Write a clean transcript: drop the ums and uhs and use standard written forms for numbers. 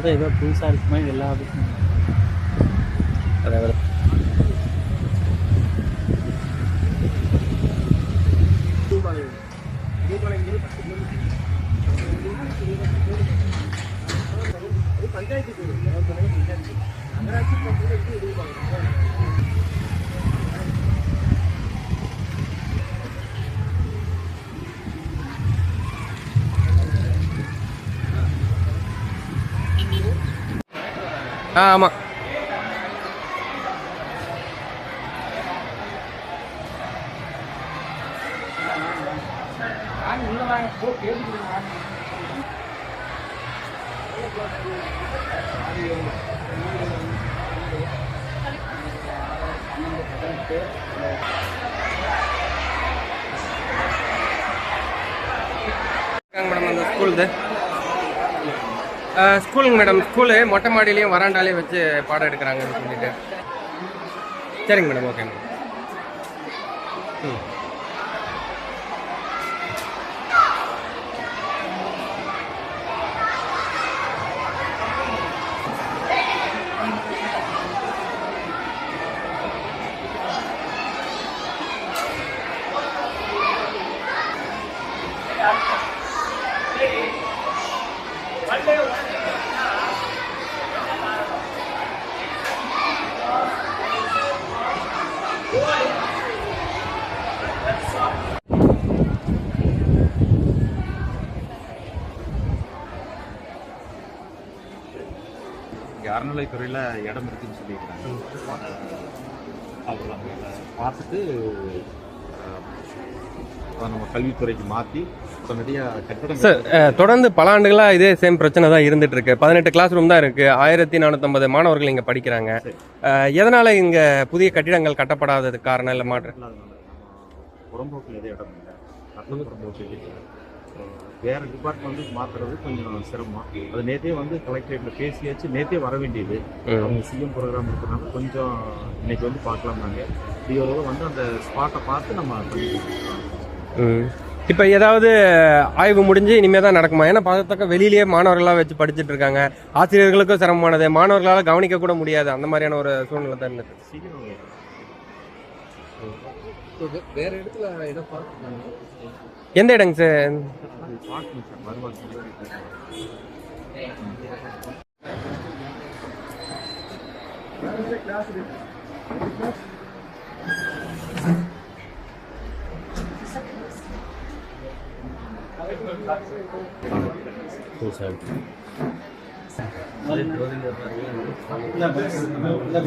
தான் ஏதோ புதுசாக இருக்குமா எல்லா ஆஃபீஸும் அதாவது பஞ்சாயத்து நகராட்சி ஆமாம். மேடம் அந்த ஸ்கூலுது ஸ்கூலுங்க மேடம். ஸ்கூலு மொட்டை மாடியிலையும் வராண்டாலையும் வச்சு பாடம் எடுக்கிறாங்கன்னு சொல்லிட்டு. சரிங்க மேடம். Okay madam. அறநிலைத்துறையில் இடம் இருக்குதுன்னு சொல்லியிருக்காங்க. அவங்க பார்த்துட்டு நம்ம கல்வித்துறைக்கு மாற்றி கட்டடம். சார், தொடர்ந்து பல ஆண்டுகளாக இதே சேம் பிரச்சனை தான் இருந்துட்டு இருக்கு. 18 கிளாஸ் ரூம் தான் இருக்கு. 1450 மாணவர்கள் இங்கே படிக்கிறாங்க. எதனால இங்கே புதிய கட்டிடங்கள் கட்டப்படாததுக்கு காரணம் இல்லை மாற்றம்? புறம்போக்கில் எதுவும் இடம் இல்லை. புறம்போக்கு வேறு டிபார்ட்மெண்ட்டுக்கு மாற்றுறது கொஞ்சம் சிரமம். அது நேற்றே கலெக்டரேட்டில் பேசியாச்சு. நேற்றே வர வேண்டியது. அவங்க சிஎம் ப்ரோக்ராம் இருக்கிறனால கொஞ்சம் இன்னைக்கு பார்க்கலாம்னாங்க. டிஓவில் அந்த ஸ்பாட்டை பார்த்து நம்ம பண்ணிக்கலாம். இப்போ ஏதாவது ஆய்வு முடிஞ்சு இனிமேல் தான் நடக்குமா? ஏன்னா பார்த்தாக்க வெளியிலேயே மாணவர்களாக வச்சு படிச்சுட்டு இருக்காங்க. ஆசிரியர்களுக்கும் சிரமமானது, மாணவர்களால் கவனிக்க கூட முடியாது. அந்த மாதிரியான ஒரு சூழ்நிலை தான் இருந்தது. வேற இடத்துல இடம் பார்த்துருக்காங்க. எந்த இடங்க சார்? சார்